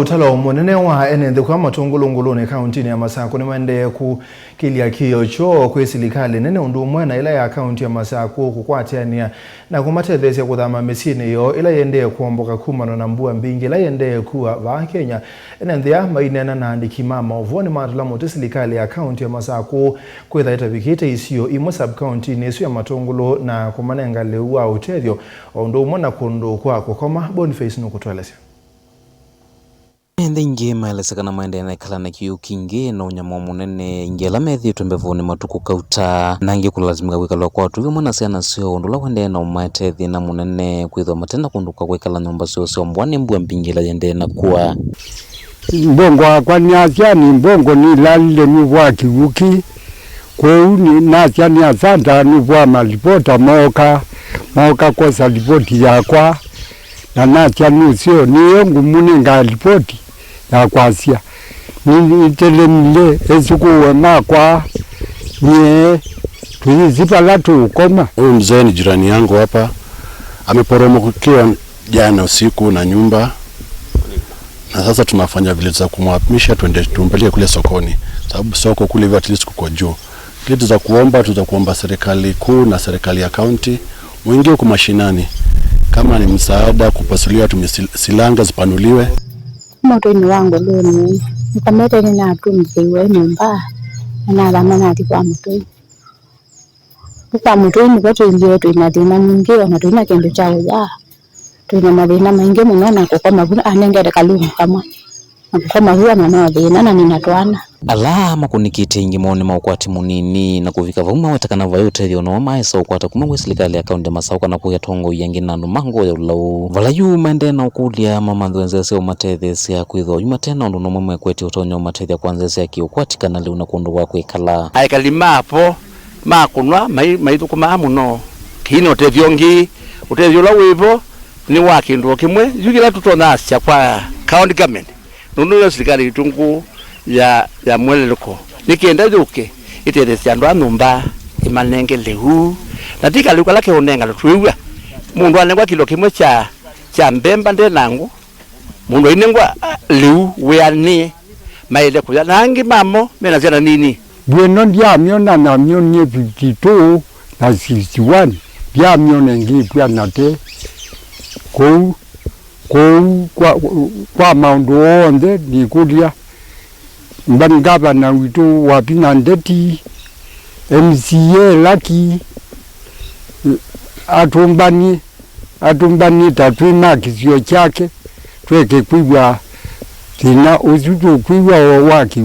Utalo munene wa enende kwa matongolongolo ne county ya Masako ne mande ku kilia kiyo cho kwesilikale nene undu mwana ila ya county ya Masako kukwatiania na kumatethese kuthama mesine yo ila yende kuomboka kumano na mbua mbingi ila yende kuwa va Kenya enende ya mainena na andikima maovoni matula motesilikale ya county ya Masako kwetha itavikite isiyo imo sub county nesu ya matongolo na kumanenga lewa utethyo undu mwana kundu kwa kukoma Boniface nukutwelese. Ndingi maeleseka maendene kala na kiyo kingi na unyama munene ingela methi tumbevuni matuku kauta nangi kulazimika kwikala kwa watu mwana siana sio ndula wende na umatethi na munene kwitho matenda kunduka kwikala nyumba sio mbwane mbua mbingila yende na kuwa mbongo kwa nyasiani mbongo ni lalile nivwa kiwuki kweu ni nasiani asanta nivwa malipota moka kosa lipoti yakwa na nasiani usio ni yongu muninga lipoti ya kwasia ni telemile esikuwe makwa nye tuizipa latu ukoma. Huyu mzee ni jirani yangu hapa, ameporomokiwa jana usiku na nyumba, na sasa tunafanya vile za kumwapisha tuende tumpeleke kule sokoni, sababu soko kule hivyo at least kuko juu. Kile tuzakuomba serikali kuu na serikali ya county muingie kwa mashinani, kama ni msaada kupasuliwa tumisilanga zipanuliwe. Moto ni wangu loni nikamete ni natumziwe nyumba na alama na kwa moto ni kwa ndio tuinatina mwingine na tuina kendo chao ya tuina madina maingi mwana kwa mabuna anengere kalungu kama kama huwa na dhina na ninatwana alama kunikite ingimone maukwati munini na kuvika vuma watakana vayote thyo no maesa ukwata kumwe serikali ya kaunti Masako na kuya tongo yangi nanu mango ya ulau valayu mende na ukulia mama nzese umatethese ya kwitho yuma tena ndo nomwe kweti utonyo umatethya kwanzese ya kiukwati kana leo nakundu kwa kwikala aikalima hapo makunwa maitu kuma muno kino tevyongi utethyo lawivo ni wakindu kimwe yugila tutona cia kwa county government nundu serikali itungu ya mweleleko nikienda yuke iteresi andu anumba imanenge lehu natika luka lake onenga tuiwa mundu anengwa kilo kimwe cha mbemba ndenangu mundu inengwa lehu weani maile kuya nangi mamo mena zana nini bueno ndia miona na mioni 52 na 61 dia miona ngi kwa nate kwa maundu onde ni kulia mbani gavana witu wapina ndeti MCA laki atumbani tatwina kisio chake tweke kwigwa tina uzutu kwigwa waki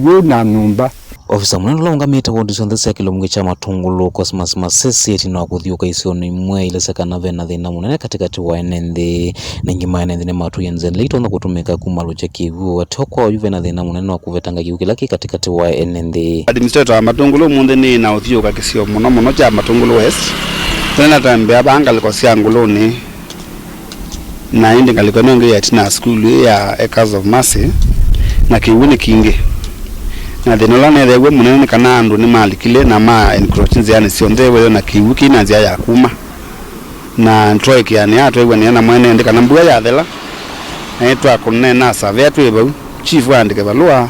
wona numba. Ofisa mwenendo longa mita kwa ndisondese ya kilomwe cha matungulu Cosmas Masesi eti na wakuthiuka isioni mwe ile sekana vena dhina munene katikati wa enende na ngima enende ne matu yenze lito na kutumika kumalo cha kivu watoko wa yuve na dhina munene wa kuvetanga kiuki laki katikati wa enende. Administrator wa matungulu munde ni na uthiuka kisio muno cha matungulu west tena tambea banga liko sianguluni na indi ngaliko nenge ya tina school ya Acres of Mercy na kiwuni kingi na denolane dewe munene kana andu ni malikile na ma encroaching yani siondewe na kiwuki na zia ya kuma na ntroiki yani atwewe ni na mwene ndika na mbua ya thela na etwa kunena save atwewe chief andike balua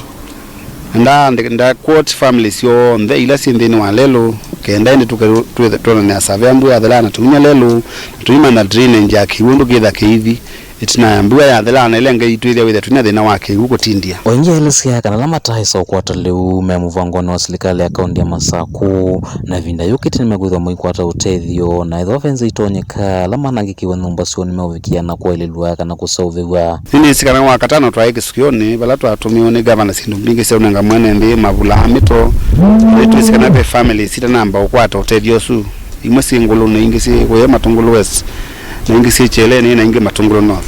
nda quote families yo nde ila sindini wa lelo kenda ndi tuketona na save mbua ya thela na tumia lelo tuima na drainage ya kiwundu kitha kivi itina mbua ya thela na ile ngai twithia withe tunya thina wake huko tindia oingia elisia kana lama taisa ukwata leu memuvangono wa serikali ya kaunti ya Masako na vinda yukiti nimegwithwa muikwata utethio na itho fenze itonyeka lama nangikiwa nyumba sio nimeuvikia na kwa ile lua kana kusauviwa nini sikana wa katano twaike sikioni bala twatumio ni governor sindu mbingi sio nanga mwene ndi mavula mito etu sikana be family sita namba ukwata utethio su imwe singulu na ingisi kwa matungulu west na ingisi cheleni na ingi matungulu north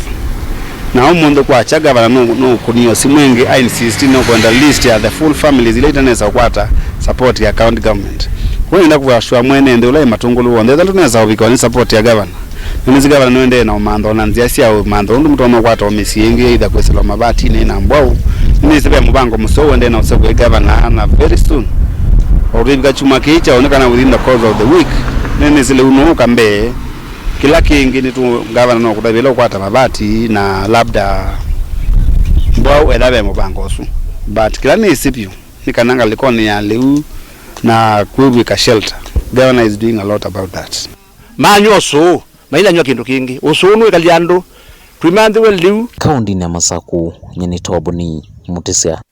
na umundu kwa chaga bana no kunio simwenge I insist no kwenda list ya the full families ile itaneza kwata support ya county government kwa ina kuwashwa mwene ndio ile matungulu wonde ndio tunaweza ubika ni support ya governor nini governor noende na umando na nzia sia umando ndu mtu anakwata omisienge either kwesela mabati na mbwao nini sibe mubango muso wende na usabwe governor na very soon oribika chuma kicha onekana within the course of the week nini zile unuka mbe kila kingi ni tu gavana no kudabela kwata mabati na labda wetha be mubango usu but kila ni isipio ni kananga liko ni ya liu na kuweka shelter. Governor is doing a lot about that. Manyoso maila nyoka kindu kingi usunu kaliando twimanthe we liu kaundi ya Masaku nyene toboni Mutesia.